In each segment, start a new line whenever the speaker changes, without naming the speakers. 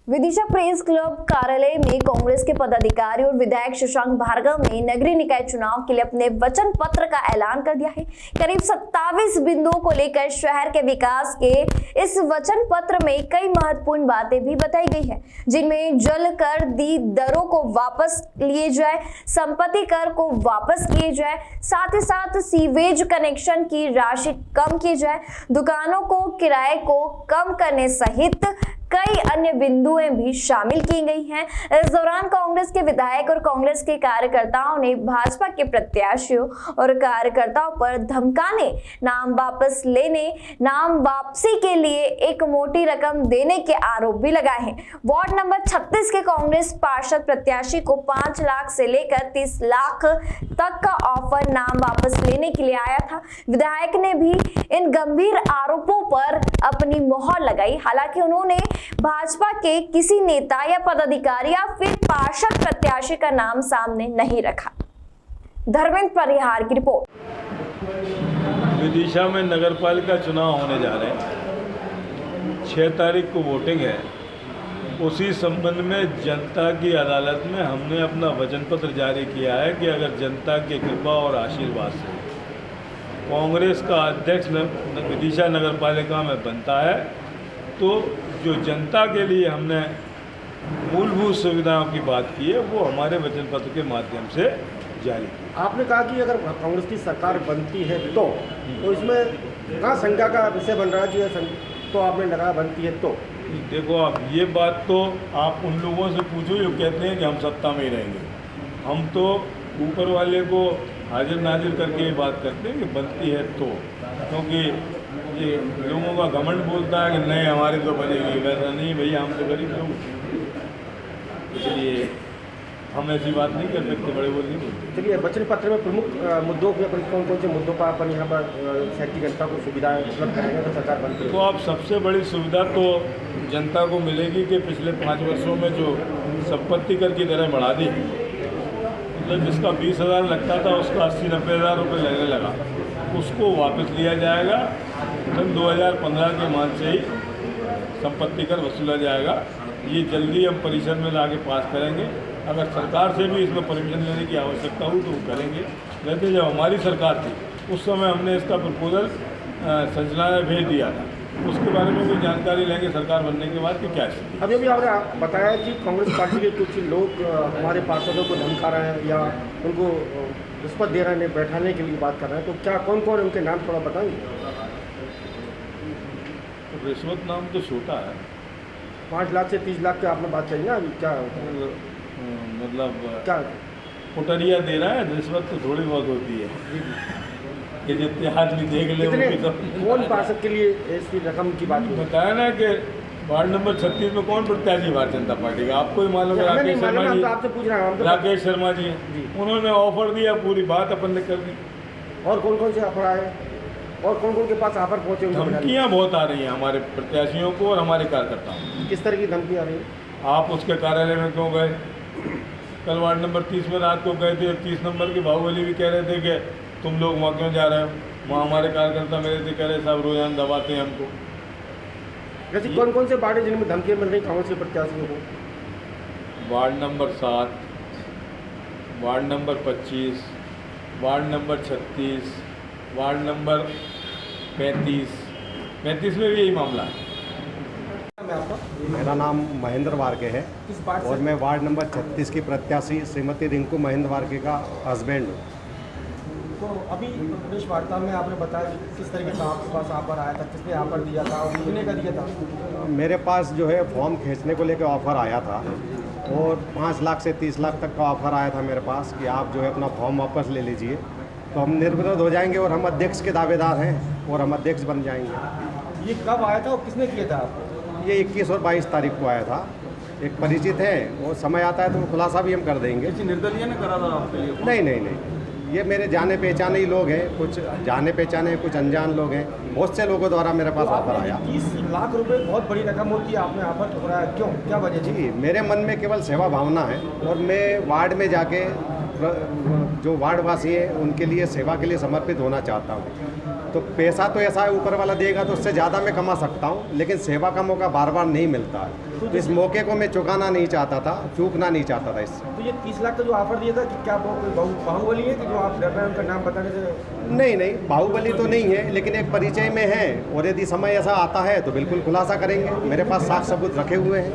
Vidisha press club कार्यालय में कांग्रेस के पदाधिकारी और विधायक शशांक भार्गव ने नगरीय निकाय चुनाव के लिए अपने वचन पत्र का ऐलान कर दिया है। करीब 27 बिंदुओं को लेकर शहर के विकास के इस वचन पत्र में कई महत्वपूर्ण बातें भी बताई गई है, जिनमें जल कर दी दरों को वापस लिए जाए, संपत्ति कर को वापस किए जाए, साथ ही साथ सीवेज कनेक्शन की राशि कम की जाए, दुकानों को किराए को कम करने सहित कई अन्य बिंदुएं भी शामिल की गई हैं। इस दौरान कांग्रेस के विधायक और कांग्रेस के कार्यकर्ताओं ने भाजपा के प्रत्याशियों और कार्यकर्ताओं पर धमकाने, नाम वापस लेने, नाम वापसी के लिए एक मोटी रकम देने के आरोप भी लगाए हैं। वार्ड नंबर 36 के कांग्रेस पार्षद प्रत्याशी को 5 लाख से लेकर 30 लाख तक का ऑफर नाम वापस लेने के लिए आया था। विधायक ने भी इन गंभीर आरोपों पर अपनी मोहर लगाई। हालांकि उन्होंने भाजपा के किसी नेता या पदाधिकारी या फिर पार्षद प्रत्याशी का नाम सामने नहीं रखा। धर्मेंद्र परिहार की रिपोर्ट।
विदिशा में नगरपालिका चुनाव होने जा रहे हैं। 6 तारीख को वोटिंग है। उसी संबंध में जनता की अदालत में हमने अपना वचन पत्र जारी किया है कि अगर जनता की कृपा और आशीर्वाद से कांग्रेस का अध्यक्ष विदिशा नगरपालिका में बनता है तो जो जनता के लिए हमने मूलभूत सुविधाओं की बात की है वो हमारे वचन पत्र के माध्यम से जारी की।
आपने कहा कि अगर कांग्रेस की सरकार बनती है तो इसमें कहाँ शंका का विषय बन रहा है कि तो आपने लगाया बनती है तो
देखो, आप ये बात तो आप उन लोगों से पूछो जो कहते हैं कि हम सत्ता में ही रहेंगे। हम तो ऊपर वाले को हाजिर नाजिर करके ये बात करते हैं कि बनती है तो, क्योंकि ये लोगों का घमंड बोलता है कि नहीं हमारी तो बनेगी, वैसा नहीं भैया, हम तो गरीब लोग, इसलिए हम ऐसी बात नहीं कर सकते, बड़े बोल नहीं बोलते।
चलिए, वचन पत्र में प्रमुख मुद्दों के कौन कौन से मुद्दों पर अपन यहाँ पर शहर की जनता को सुविधाएं उपलब्ध कराएंगे तो सरकार बनती है?
तो आप सबसे बड़ी सुविधा तो जनता को मिलेगी कि पिछले 5 वर्षों में जो संपत्ति कर की दरें बढ़ा दी, मतलब जिसका 20,000 लगता था उसका 80-90 हज़ार रुपये लगने लगा, उसको वापस लिया जाएगा। सन 2015 के मान से ही संपत्ति कर वसूला जाएगा। ये जल्दी हम परिषद में लाके पास करेंगे। अगर सरकार से भी इसमें परमिशन लेने की आवश्यकता हो तो वो करेंगे। वैसे जब हमारी सरकार थी उस समय हमने इसका प्रपोजल संचालनालय भेज दिया था, उसके बारे में भी जानकारी लेंगे सरकार बनने के बाद कि क्या स्थिति।
अभी अभी आपने बताया कि कांग्रेस पार्टी के कुछ लोग हमारे पार्षदों को धमका रहे हैं या उनको रिश्वत दे रहे हैं, बैठाने के लिए बात कर रहे हैं, तो क्या कौन कौन उनके नाम थोड़ा बताएंगे?
रिश्वत नाम तो छोटा है।
5 लाख से 30 लाख की आपने बात कही ना, अभी क्या
मतलब
क्या
पुटरिया दे रहा है, रिश्वत तो थोड़ी बहुत होती है कि जितने आदमी देख ले वो
कौन पार्षद के लिए ऐसी रकम की बात
बताया ना कि वार्ड नंबर 36 में कौन प्रत्याशी भारतीय जनता पार्टी का, आपको ही मालूम है। राकेश शर्मा जी,
आपसे पूछ रहा हूँ।
राकेश शर्मा जी, उन्होंने ऑफर दिया, पूरी बात अपन ने कर दी।
और कौन कौन से ऑफर आए और कौन कौन के पास ऑफर पहुँचे?
धमकियाँ बहुत आ रही हैं हमारे प्रत्याशियों को और हमारे कार्यकर्ताओं।
किस तरह की धमकी आ रही है?
आप उसके कार्यालय में क्यों गए? कल वार्ड नंबर 30 में रात को गए थे, 30 नंबर के बाहुबली भी कह रहे थे कि तुम लोग वहाँ क्यों जा रहे हो? वहाँ हमारे कार्यकर्ता मेरे से कह रहे साहब रोजाना दबाते हैं हमको।
जैसे कौन कौन से वार्ड है जिनमें धमकियाँ मिल रही कांग्रेस के प्रत्याशियों को?
Ward number 7, ward number 25, ward number 36, ward number 35 में भी यही मामला है।
मेरा नाम महेंद्र वारके है और मैं वार्ड नंबर 36 की प्रत्याशी श्रीमती रिंकू महेंद्र वारके का हस्बैंड हूँ।
तो अभी प्रदेश वार्ता में आपने बताया किस तरीके का आपके पास ऑफर आया था, किसने ऑफर दिया था और कितने का दिया था?
मेरे पास जो है फॉर्म खींचने को लेकर ऑफ़र आया था और 5 लाख से 30 लाख तक का ऑफ़र आया था मेरे पास कि आप जो है अपना फॉर्म वापस ले लीजिए तो हम निर्विरोध हो जाएंगे और हम अध्यक्ष के दावेदार हैं और हम अध्यक्ष बन जाएंगे।
ये कब आया था और किसने किया था आपको?
ये 21 और 22 तारीख को आया था। एक परिचित है, वो समय आता है तो खुलासा भी हम कर देंगे।
निर्दलीय ने करा था आपके लिए?
नहीं, ये मेरे जाने पहचाने ही लोग हैं, कुछ जाने पहचाने कुछ अनजान लोग हैं, बहुत से लोगों द्वारा मेरे पास ऑफर आया।
30 लाख रुपए बहुत बड़ी रकम होती है, आपने ऑफर ठुकराया क्यों, क्या वजह?
जी, मेरे मन में केवल सेवा भावना है और मैं वार्ड में जाके जो वार्डवासी हैं उनके लिए सेवा के लिए समर्पित होना चाहता हूँ। तो पैसा तो ऐसा है ऊपर वाला देगा तो उससे ज़्यादा मैं कमा सकता हूँ, लेकिन सेवा का मौका बार बार नहीं मिलता है। तो इस मौके को मैं चुकाना नहीं चाहता था, चूकना नहीं चाहता था इससे।
तो ये 30 लाख का जो ऑफर दिया था कि क्या वो कोई बाहुबली है कि जो आप डर रहे हैं उनका नाम बताने से?
नहीं, बाहुबली तो नहीं है, लेकिन एक परिचय में है, और यदि समय ऐसा आता है तो बिल्कुल खुलासा करेंगे। मेरे पास साख सबूत रखे हुए हैं।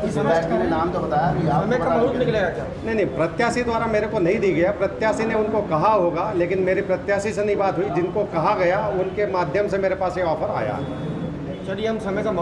ने नाम तो बताया समय का बहुत निकलेगा क्या?
नहीं, प्रत्याशी द्वारा मेरे को नहीं दी गया, प्रत्याशी ने उनको कहा होगा, लेकिन मेरे प्रत्याशी से नहीं बात हुई। जिनको कहा गया उनके माध्यम से मेरे पास ये ऑफर आया।
चलिए हम समय का